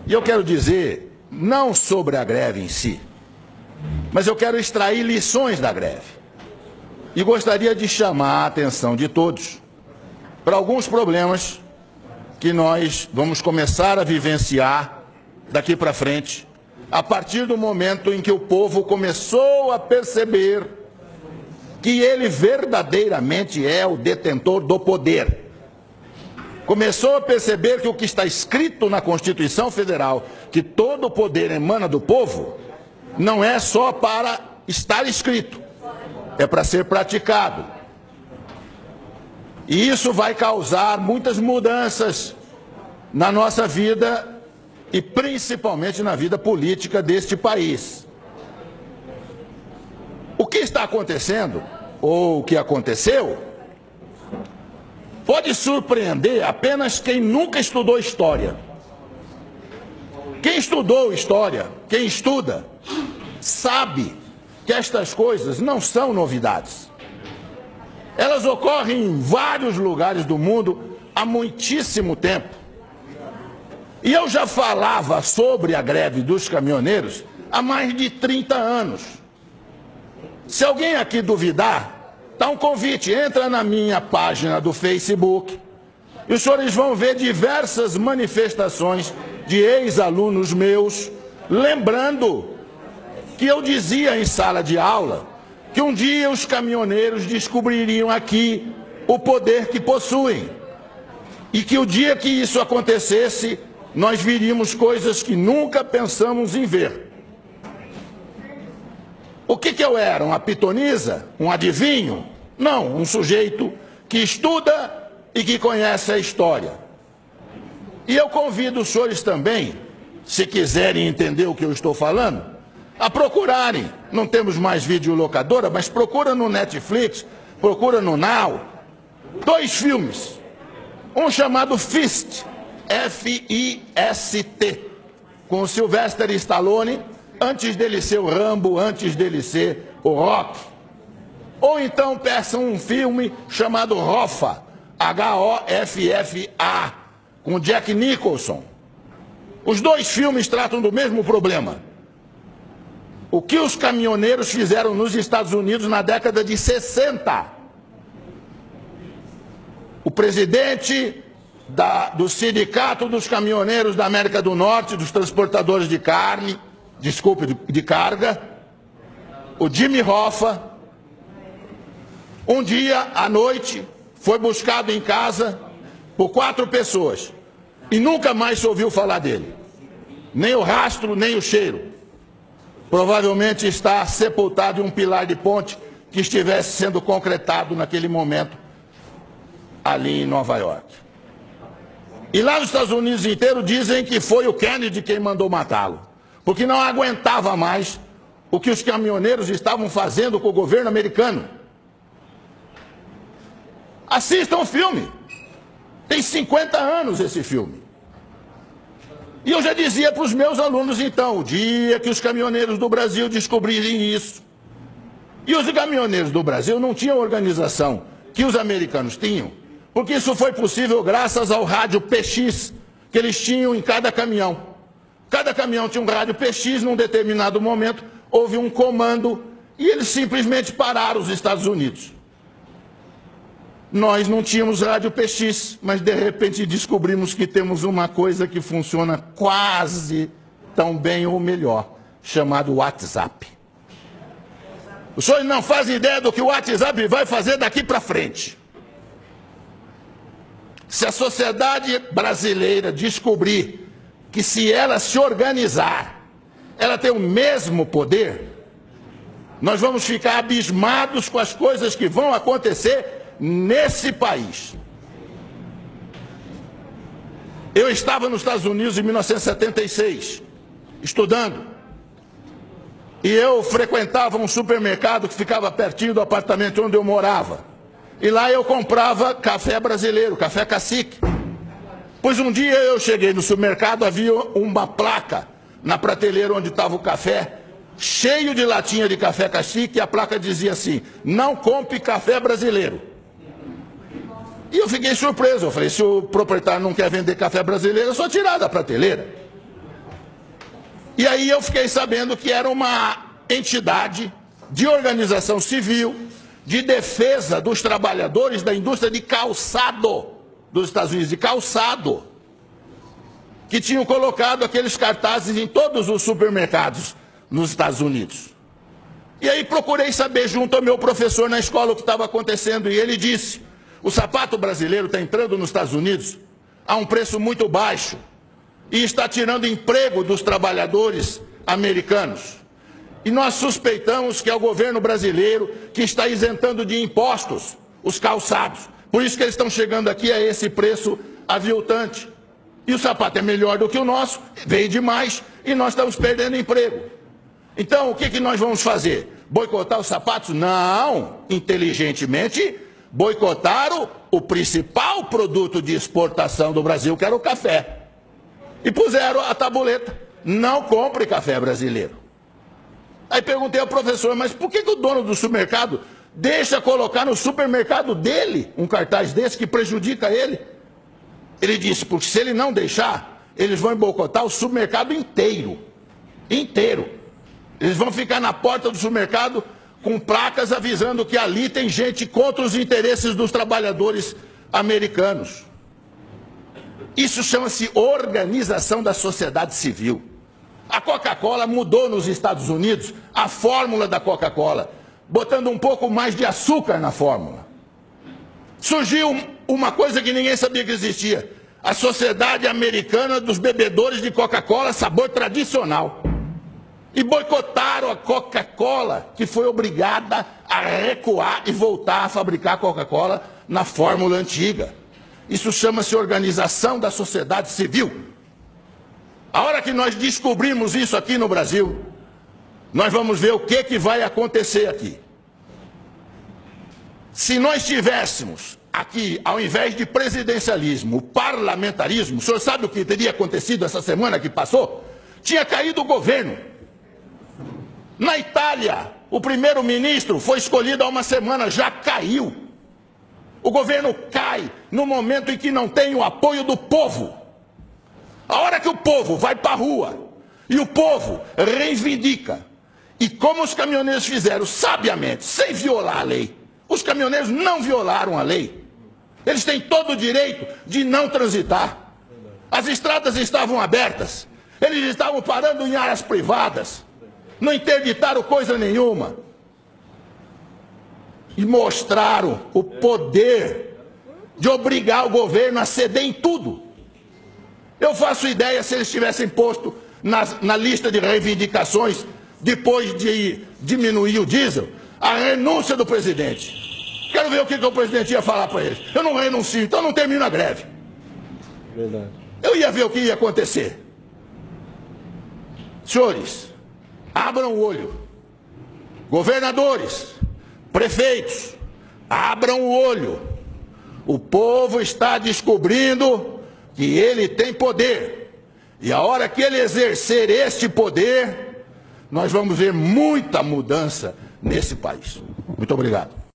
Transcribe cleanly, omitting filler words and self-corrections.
E eu quero dizer, não sobre a greve em si, mas eu quero extrair lições da greve. E gostaria de chamar a atenção de todos para alguns problemas que nós vamos começar a vivenciar daqui para frente, a partir do momento em que o povo começou a perceber que ele verdadeiramente é o detentor do poder. Começou a perceber que o que está escrito na Constituição Federal, que todo o poder emana do povo, não é só para estar escrito, é para ser praticado. E isso vai causar muitas mudanças na nossa vida e principalmente na vida política deste país. O que está acontecendo, ou o que aconteceu, pode surpreender apenas quem nunca estudou história. Quem estudou história, quem estuda, sabe que estas coisas não são novidades. Elas ocorrem em vários lugares do mundo há muitíssimo tempo. E eu já falava sobre a greve dos caminhoneiros há mais de 30 anos. Se alguém aqui duvidar, está um convite, entra na minha página do Facebook e os senhores vão ver diversas manifestações de ex-alunos meus, lembrando que eu dizia em sala de aula que um dia os caminhoneiros descobririam aqui o poder que possuem e que o dia que isso acontecesse, nós viríamos coisas que nunca pensamos em ver. O que eu era? Uma pitonisa? Um adivinho? Não, um sujeito que estuda e que conhece a história. E eu convido os senhores também, se quiserem entender o que eu estou falando, a procurarem. Não temos mais videolocadora, mas procura no Netflix, procura no Now. 2 filmes. Um chamado Fist, F-I-S-T, com o Sylvester Stallone, antes dele ser o Rambo, antes dele ser o Rock. Ou então peçam um filme chamado Hoffa, H-O-F-F-A, com Jack Nicholson. Os 2 filmes tratam do mesmo problema. O que os caminhoneiros fizeram nos Estados Unidos na década de 60. O presidente do Sindicato dos Caminhoneiros da América do Norte, dos transportadores de carne, de carga, o Jimmy Hoffa, um dia à noite foi buscado em casa por 4 pessoas e nunca mais se ouviu falar dele. Nem o rastro, nem o cheiro. Provavelmente está sepultado em um pilar de ponte que estivesse sendo concretado naquele momento ali em Nova York. E lá nos Estados Unidos inteiro dizem que foi o Kennedy quem mandou matá-lo, porque não aguentava mais o que os caminhoneiros estavam fazendo com o governo americano. Assistam o filme. Tem 50 anos esse filme. E eu já dizia para os meus alunos, então, o dia que os caminhoneiros do Brasil descobrirem isso. E os caminhoneiros do Brasil não tinham organização que os americanos tinham, porque isso foi possível graças ao rádio PX que eles tinham em cada caminhão. Cada caminhão tinha um rádio PX, num determinado momento houve um comando e eles simplesmente pararam os Estados Unidos. Nós não tínhamos rádio PX, mas de repente descobrimos que temos uma coisa que funciona quase tão bem ou melhor, chamado WhatsApp. Os senhores não fazem ideia do que o WhatsApp vai fazer daqui para frente. Se a sociedade brasileira descobrir que se ela se organizar, ela tem o mesmo poder, nós vamos ficar abismados com as coisas que vão acontecer nesse país. Eu estava nos Estados Unidos em 1976, estudando, e eu frequentava um supermercado que ficava pertinho do apartamento onde eu morava. E lá eu comprava café brasileiro, café cacique. Pois um dia eu cheguei no supermercado, havia uma placa na prateleira onde estava o café, cheio de latinha de café cacique, e a placa dizia assim: não compre café brasileiro. E eu fiquei surpreso, eu falei, se o proprietário não quer vender café brasileiro, é só tirar da prateleira. E aí eu fiquei sabendo que era uma entidade de organização civil de defesa dos trabalhadores da indústria de calçado dos Estados Unidos, de calçado, que tinham colocado aqueles cartazes em todos os supermercados nos Estados Unidos. E aí procurei saber junto ao meu professor na escola o que estava acontecendo, e ele disse: o sapato brasileiro está entrando nos Estados Unidos a um preço muito baixo e está tirando emprego dos trabalhadores americanos. E nós suspeitamos que é o governo brasileiro que está isentando de impostos os calçados. Por isso que eles estão chegando aqui a esse preço aviltante. E o sapato é melhor do que o nosso, veio demais e nós estamos perdendo emprego. Então, o que nós vamos fazer? Boicotar os sapatos? Não, inteligentemente, boicotaram o principal produto de exportação do Brasil, que era o café. E puseram a tabuleta: não compre café brasileiro. Aí perguntei ao professor: mas por que o dono do supermercado deixa colocar no supermercado dele um cartaz desse que prejudica ele? Ele disse: porque se ele não deixar, eles vão boicotar o supermercado inteiro. Inteiro. Eles vão ficar na porta do supermercado com placas avisando que ali tem gente contra os interesses dos trabalhadores americanos. Isso chama-se organização da sociedade civil. A Coca-Cola mudou nos Estados Unidos a fórmula da Coca-Cola, botando um pouco mais de açúcar na fórmula. Surgiu uma coisa que ninguém sabia que existia: a Sociedade Americana dos Bebedores de Coca-Cola sabor tradicional. E boicotaram a Coca-Cola, que foi obrigada a recuar e voltar a fabricar Coca-Cola na fórmula antiga. Isso chama-se organização da sociedade civil. A hora que nós descobrimos isso aqui no Brasil, nós vamos ver o que vai acontecer aqui. Se nós tivéssemos aqui, ao invés de presidencialismo, parlamentarismo, o senhor sabe o que teria acontecido essa semana que passou? Tinha caído o governo. Na Itália, o primeiro-ministro foi escolhido há uma semana, já caiu. O governo cai no momento em que não tem o apoio do povo. A hora que o povo vai para a rua e o povo reivindica, e como os caminhoneiros fizeram sabiamente, sem violar a lei, os caminhoneiros não violaram a lei. Eles têm todo o direito de não transitar. As estradas estavam abertas, eles estavam parando em áreas privadas, não interditaram coisa nenhuma. E mostraram o poder de obrigar o governo a ceder em tudo. Eu faço ideia se eles tivessem posto na lista de reivindicações, depois de diminuir o diesel, a renúncia do presidente. Quero ver o que o presidente ia falar para eles. Eu não renuncio, então não termino a greve. Verdade. Eu ia ver o que ia acontecer. Senhores, abram o olho. Governadores, prefeitos, abram o olho. O povo está descobrindo que ele tem poder. E a hora que ele exercer este poder, nós vamos ver muita mudança nesse país. Muito obrigado.